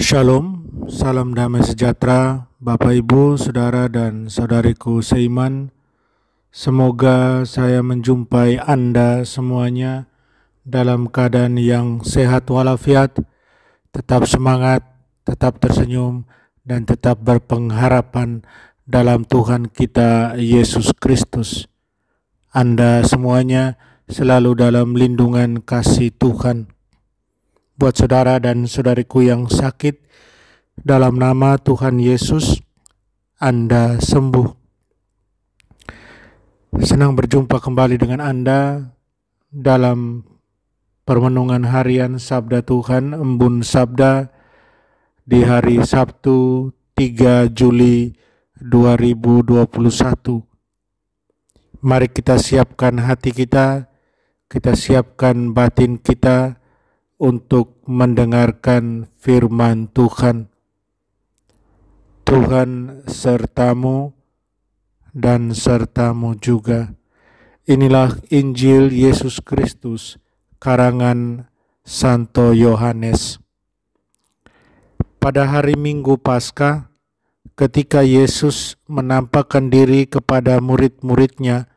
Shalom, salam damai sejahtera, Bapak Ibu, Saudara dan Saudariku seiman. Semoga saya menjumpai Anda semuanya dalam keadaan yang sehat walafiat, tetap semangat, tetap tersenyum, dan tetap berpengharapan dalam Tuhan kita Yesus Kristus. Anda semuanya selalu dalam lindungan kasih Tuhan. Buat saudara dan saudariku yang sakit, dalam nama Tuhan Yesus, Anda sembuh. Senang berjumpa kembali dengan Anda dalam permenungan harian Sabda Tuhan, Embun Sabda di hari Sabtu 3 Juli 2021. Mari kita siapkan hati kita siapkan batin kita untuk mendengarkan firman Tuhan. Tuhan sertamu dan sertamu juga. Inilah Injil Yesus Kristus, karangan Santo Yohanes. Pada hari Minggu Paskah, ketika Yesus menampakkan diri kepada murid-muridnya,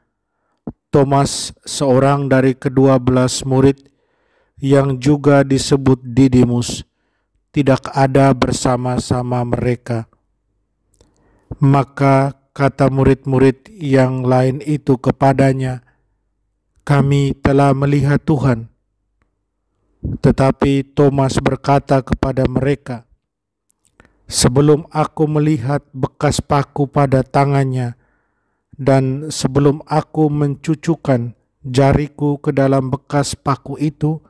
Thomas, seorang dari ke-12 murid, yang juga disebut Didimus, tidak ada bersama-sama mereka. Maka kata murid-murid yang lain itu kepadanya, "Kami telah melihat Tuhan." Tetapi Thomas berkata kepada mereka, "Sebelum aku melihat bekas paku pada tangannya, dan sebelum aku mencucukkan jariku ke dalam bekas paku itu,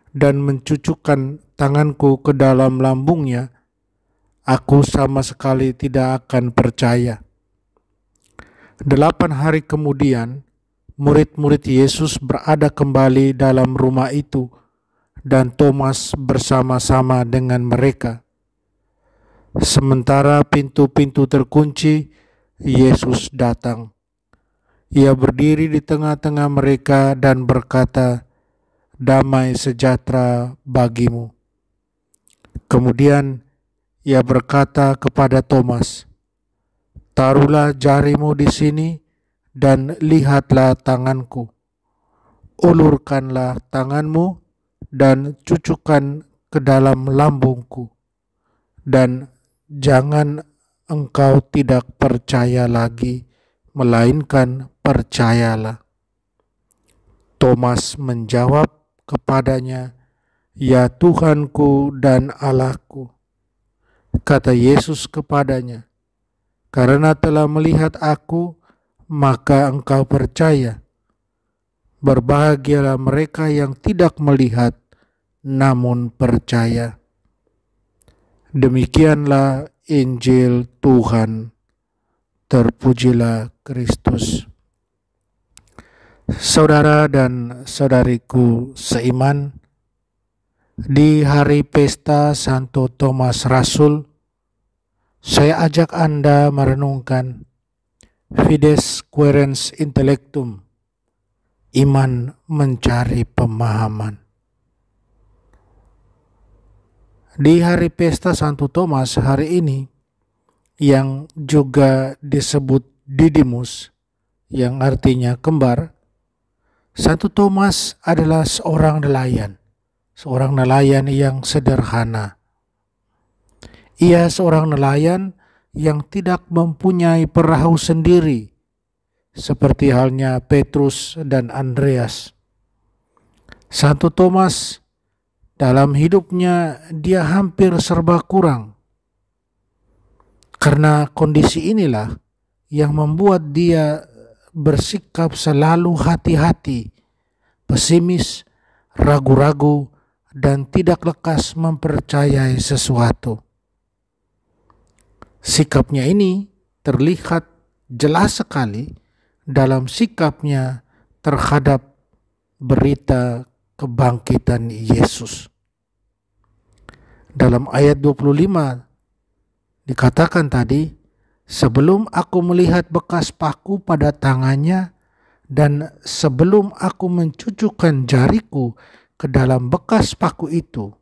dan mencucukkan tanganku ke dalam lambungnya, aku sama sekali tidak akan percaya." 8 hari kemudian, murid-murid Yesus berada kembali dalam rumah itu, dan Thomas bersama-sama dengan mereka. Sementara pintu-pintu terkunci, Yesus datang. Ia berdiri di tengah-tengah mereka dan berkata, "Damai sejahtera bagimu." Kemudian ia berkata kepada Thomas, "Taruhlah jarimu di sini dan lihatlah tanganku. Ulurkanlah tanganmu dan cucukkan ke dalam lambungku. Dan jangan engkau tidak percaya lagi, melainkan percayalah." Thomas menjawab kepadanya, "Ya Tuhanku dan Allahku." Kata Yesus kepadanya, "Karena telah melihat aku, maka engkau percaya. Berbahagialah mereka yang tidak melihat, namun percaya." Demikianlah Injil Tuhan. Terpujilah Kristus. Saudara dan saudariku seiman, di hari pesta Santo Thomas Rasul, saya ajak Anda merenungkan Fides Quaerens Intellectum, iman mencari pemahaman. Di hari pesta Santo Thomas hari ini, yang juga disebut Didimus, yang artinya kembar, Santo Thomas adalah seorang nelayan yang sederhana. Ia seorang nelayan yang tidak mempunyai perahu sendiri, seperti halnya Petrus dan Andreas. Santo Thomas dalam hidupnya dia hampir serba kurang. Karena kondisi inilah yang membuat dia bersikap selalu hati-hati, pesimis, ragu-ragu, dan tidak lekas mempercayai sesuatu. Sikapnya ini terlihat jelas sekali dalam sikapnya terhadap berita kebangkitan Yesus. Dalam ayat 25 dikatakan tadi, "Sebelum aku melihat bekas paku pada tangannya, dan sebelum aku mencucukkan jariku ke dalam bekas paku itu,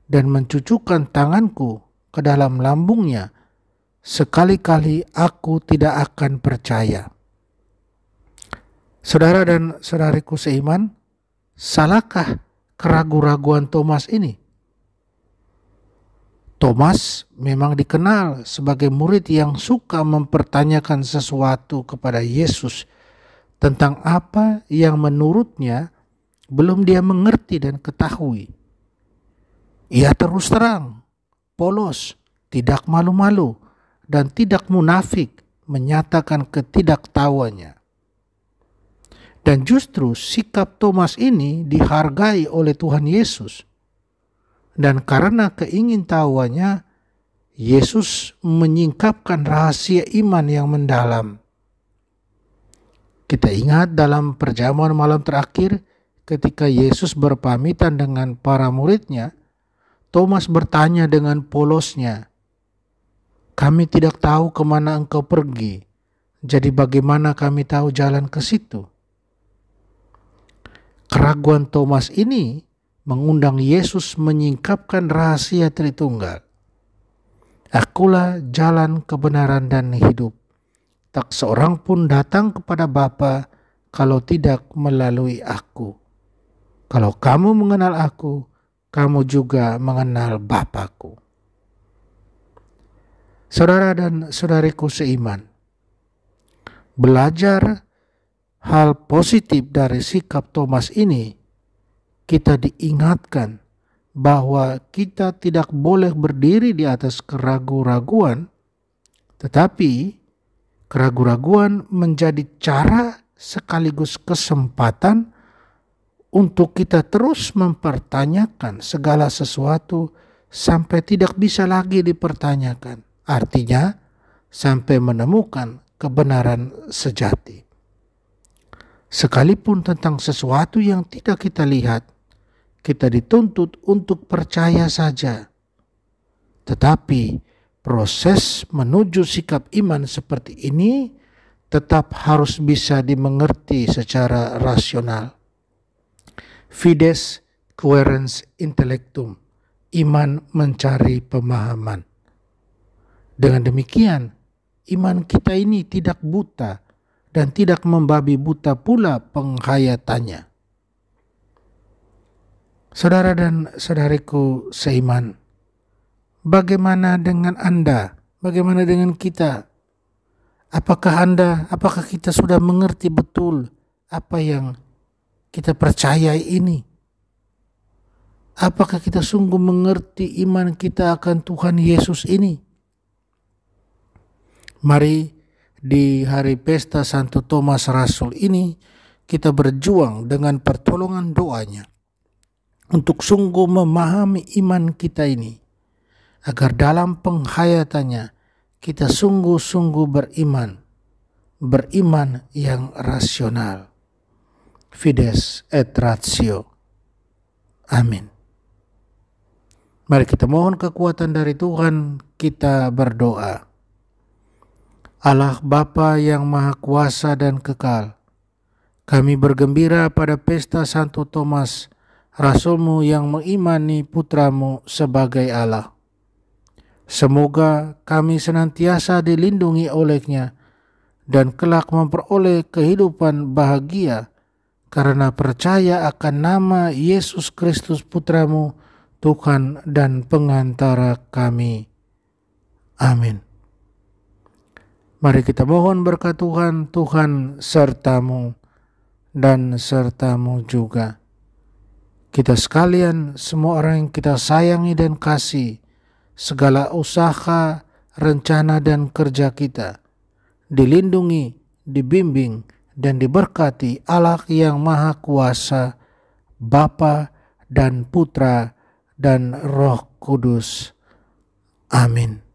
dan mencucukkan tanganku ke dalam lambungnya, sekali-kali aku tidak akan percaya. Saudara dan saudariku seiman, salahkah keraguan-raguan Thomas ini? Thomas memang dikenal sebagai murid yang suka mempertanyakan sesuatu kepada Yesus tentang apa yang menurutnya belum dia mengerti dan ketahui. Ia terus terang, polos, tidak malu-malu, dan tidak munafik menyatakan ketidaktahuannya. Dan justru sikap Thomas ini dihargai oleh Tuhan Yesus. Dan karena keingintahuannya, Yesus menyingkapkan rahasia iman yang mendalam. Kita ingat dalam perjamuan malam terakhir ketika Yesus berpamitan dengan para muridnya, Thomas bertanya dengan polosnya, "Kami tidak tahu kemana engkau pergi, jadi bagaimana kami tahu jalan ke situ?" Keraguan Thomas ini mengundang Yesus menyingkapkan rahasia Tritunggal. Akulah jalan, kebenaran, dan hidup. Tak seorang pun datang kepada Bapa kalau tidak melalui aku. Kalau kamu mengenal aku, kamu juga mengenal Bapakku. Saudara dan saudariku seiman, belajar hal positif dari sikap Thomas ini, kita diingatkan bahwa kita tidak boleh berdiri di atas keraguan-raguan, tetapi keraguan-raguan menjadi cara sekaligus kesempatan untuk kita terus mempertanyakan segala sesuatu sampai tidak bisa lagi dipertanyakan. Artinya, sampai menemukan kebenaran sejati. Sekalipun tentang sesuatu yang tidak kita lihat, kita dituntut untuk percaya saja. Tetapi proses menuju sikap iman seperti ini tetap harus bisa dimengerti secara rasional. Fides quaerens intellectum, iman mencari pemahaman. Dengan demikian, iman kita ini tidak buta dan tidak membabi buta pula penghayatannya. Saudara dan saudariku seiman, bagaimana dengan Anda? Bagaimana dengan kita? Apakah kita sudah mengerti betul apa yang kita percayai ini? Apakah kita sungguh mengerti iman kita akan Tuhan Yesus ini? Mari di hari pesta Santo Thomas Rasul ini kita berjuang dengan pertolongan doanya untuk sungguh memahami iman kita ini, agar dalam penghayatannya kita sungguh-sungguh beriman yang rasional. Fides et ratio. Amin. Mari kita mohon kekuatan dari Tuhan, kita berdoa. Allah Bapa yang Maha Kuasa dan Kekal, kami bergembira pada pesta Santo Thomas, Rasul-Mu yang mengimani Putra-Mu sebagai Allah. Semoga kami senantiasa dilindungi olehnya dan kelak memperoleh kehidupan bahagia karena percaya akan nama Yesus Kristus Putra-Mu, Tuhan dan pengantara kami. Amin. Mari kita mohon berkat Tuhan, Tuhan sertamu dan sertamu juga. Kita sekalian, semua orang yang kita sayangi dan kasih, segala usaha, rencana dan kerja kita dilindungi, dibimbing, dan diberkati Allah yang Maha Kuasa, Bapa dan Putra dan Roh Kudus. Amin.